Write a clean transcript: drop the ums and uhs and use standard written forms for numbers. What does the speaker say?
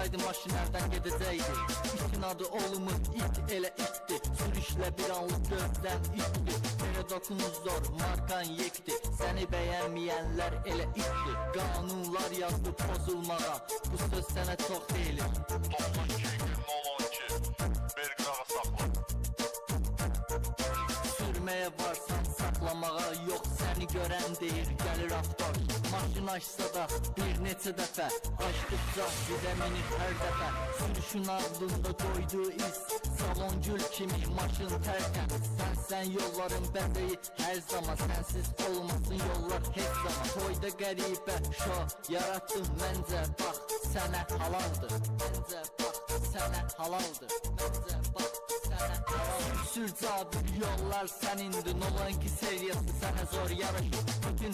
olsaydı maşın əldən gedəcəkdi. İtin adı olmur, it elə itdi. Sürüşlə bir anlıq gözdən itdi. Mənə dokunuz zor, markan yekdi. Səni bəyənməyənlər elə itdi. Qanunlar yazdı pozulmağa, bu söz sənə çox deyilir. 92-012 Belqrağa saxla. Sürməyə varsan saxlamağa, yox səni görən deyir gəlir avtor. Maşın açsa da bir neçə dəfə, açdıqca bizə minir hər dəfə. Sürüşün ardında qoyduğu iz, salon gül kimi maşın tərtəmiz. Sən yolların bəzəyi hər zaman, sənsiz olmasın yollar heç zaman. Toyda qəribə şo yarattım məncə, bax sənə halaldır. Məncə bax sənə halaldır. Məncə bax sənə halaldır. Sür cadır yollar sənindir, Nolan ki seriyası sənə zor yaraşır. Bütün